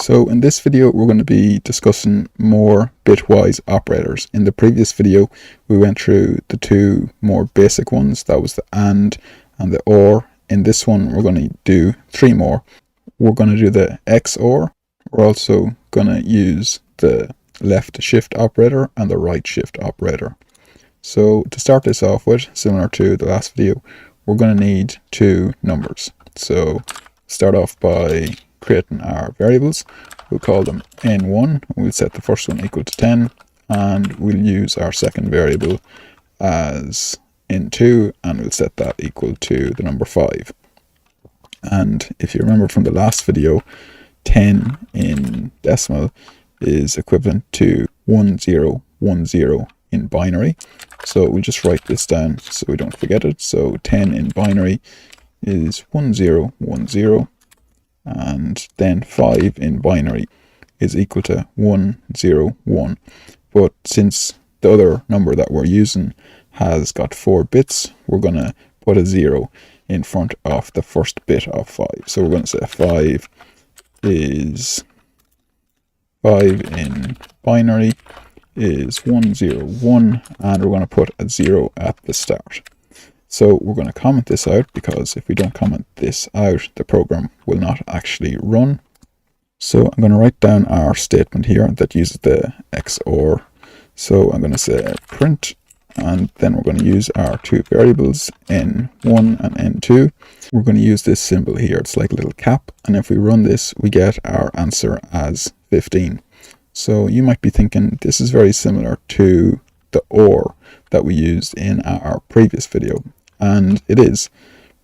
So in this video we're going to be discussing more bitwise operators. In the previous video we went through the two more basic ones, that was the and the or. In this one we're going to do three more. We're going to do the XOR. We're also going to use the left shift operator and the right shift operator. So to start this off with, similar to the last video, we're going to need two numbers. So start off by creating our variables. We'll call them n1. We'll set the first one equal to 10, and we'll use our second variable as n2, and we'll set that equal to the number 5. And if you remember from the last video, 10 in decimal is equivalent to 1010 in binary. So we'll just write this down so we don't forget it. So 10 in binary is 1010, and then 5 in binary is equal to 101. But since the other number that we're using has got 4 bits, we're going to put a 0 in front of the first bit of 5. So we're going to say 5 in binary is 101, and we're going to put a 0 at the start. So we're going to comment this out, because if we don't comment this out, the program will not actually run. So I'm going to write down our statement here that uses the XOR. So I'm going to say print, and then we're going to use our two variables n1 and n2. We're going to use this symbol here. It's like a little cap, and if we run this, we get our answer as 15. So you might be thinking this is very similar to the OR that we used in our previous video. And it is,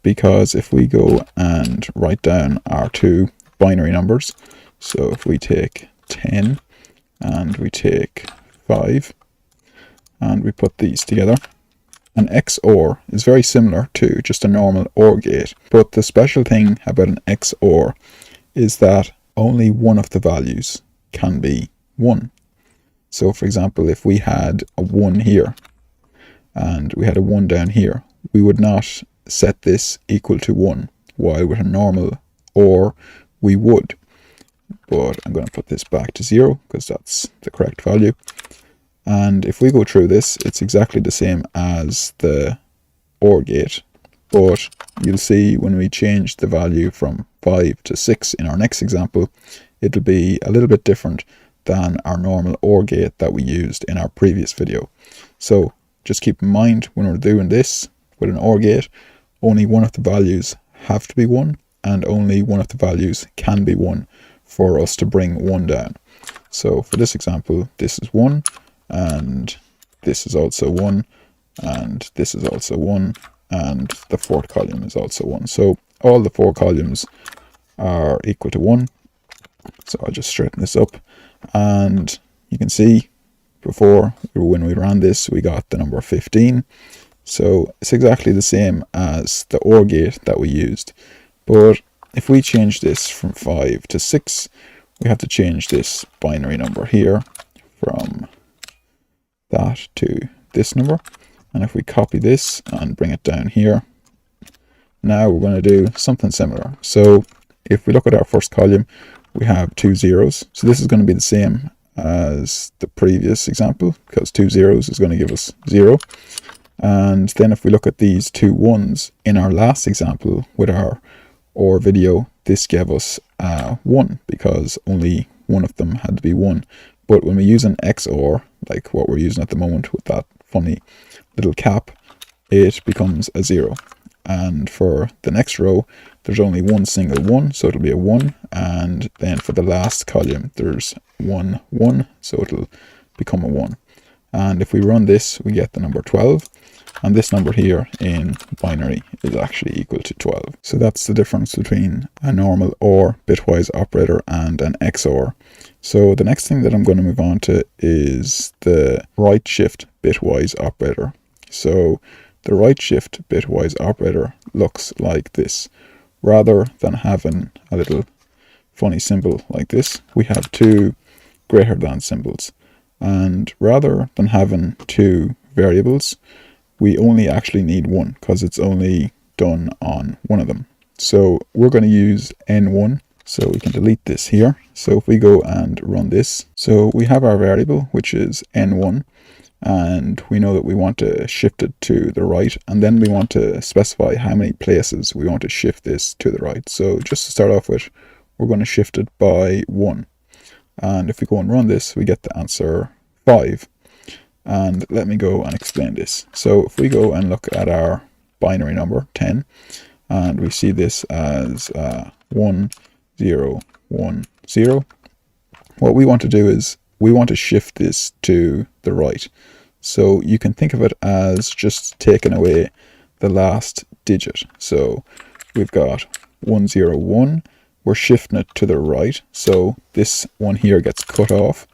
because if we go and write down our two binary numbers, so if we take 10 and we take 5 and we put these together, an XOR is very similar to just a normal OR gate. But the special thing about an XOR is that only one of the values can be 1. So for example, if we had a 1 here and we had a 1 down here, we would not set this equal to 1, while with a normal OR we would. But I'm going to put this back to 0 because that's the correct value. And if we go through this, it's exactly the same as the OR gate, but you'll see when we change the value from 5 to 6 in our next example, it'll be a little bit different than our normal OR gate that we used in our previous video. So just keep in mind, when we're doing this with an OR gate, only one of the values have to be 1, and only one of the values can be 1 for us to bring 1 down. So for this example, this is 1, and this is also 1, and this is also 1, and the fourth column is also 1. So all the 4 columns are equal to 1. So I'll just straighten this up, and you can see before, when we ran this, we got the number 15. So it's exactly the same as the OR gate that we used. But if we change this from 5 to 6, we have to change this binary number here from that to this number. And if we copy this and bring it down here, now we're going to do something similar. So if we look at our first column, we have 2 zeros. So this is going to be the same as the previous example, because 2 zeros is going to give us 0. And then if we look at these 2 1s in our last example with our OR video, this gave us 1, because only one of them had to be 1. But when we use an XOR, like what we're using at the moment with that funny little cap, it becomes a 0. And for the next row, there's only one single 1, so it'll be a 1. And then for the last column, there's 1 1, so it'll become a 1. And if we run this, we get the number 12. And this number here in binary is actually equal to 12. So that's the difference between a normal OR bitwise operator and an XOR. So the next thing that I'm going to move on to is the right shift bitwise operator. So the right shift bitwise operator looks like this. Rather than having a little funny symbol like this, we have 2 greater than symbols. And rather than having 2 variables, we only actually need 1, because it's only done on one of them. So we're going to use n1 So we can delete this here. So if we go and run this, so we have our variable, which is n1, and we know that we want to shift it to the right, and then we want to specify how many places we want to shift this to the right. So just to start off with, we're going to shift it by 1. And if we go and run this, we get the answer 5. And let me go and explain this. So if we go and look at our binary number 10, and we see this as 1, 0, 1, 0, what we want to do is we want to shift this to the right. So you can think of it as just taking away the last digit. So we've got 101, we're shifting it to the right. So this one here gets cut off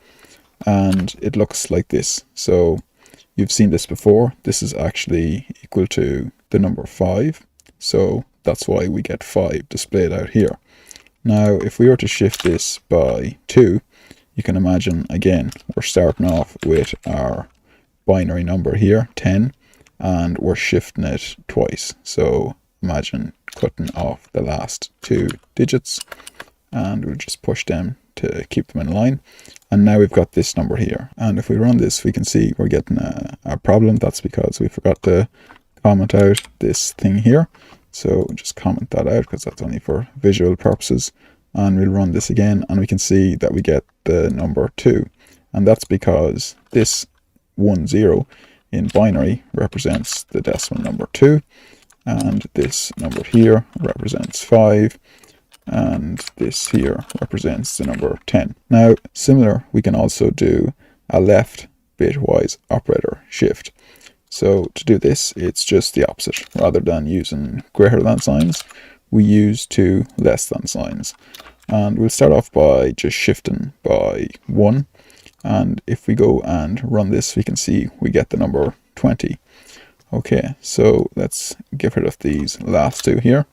and it looks like this. So you've seen this before. This is actually equal to the number 5. So that's why we get 5 displayed out here. Now, if we were to shift this by 2, you can imagine, again, we're starting off with our binary number here, 10, and we're shifting it twice. So imagine cutting off the last 2 digits, and we'll just push them to keep them in line. And now we've got this number here. And if we run this, we can see we're getting a problem. That's because we forgot to comment out this thing here. So just comment that out because that's only for visual purposes. And we'll run this again, and we can see that we get the number 2. And that's because this 10 in binary represents the decimal number 2. And this number here represents 5. And this here represents the number 10. Now, similar, we can also do a left bitwise operator shift. So to do this, it's just the opposite. Rather than using greater than signs, we use 2 less than signs. And we'll start off by just shifting by 1. And if we go and run this, we can see we get the number 20. Okay, so let's get rid of these last 2 here.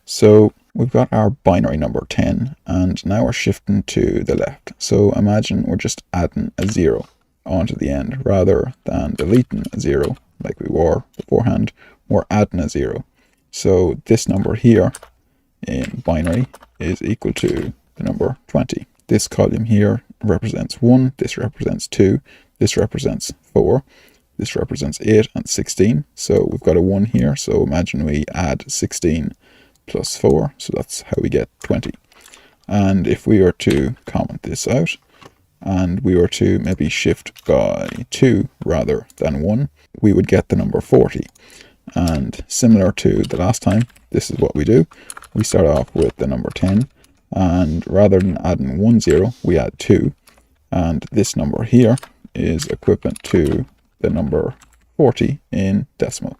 So we've got our binary number 10, and now we're shifting to the left. So imagine we're just adding a 0 onto the end rather than deleting a 0 like we were beforehand. We're adding a 0. So this number here in binary is equal to the number 20. This column here represents 1, this represents 2, this represents 4, this represents 8 and 16. So we've got a 1 here. So imagine we add 16 plus 4. So that's how we get 20. And if we were to comment this out, and we were to maybe shift by 2 rather than 1, we would get the number 40. And similar to the last time, this is what we do. We start off with the number 10, and rather than adding 1 0, we add 2. And this number here is equivalent to the number 40 in decimal.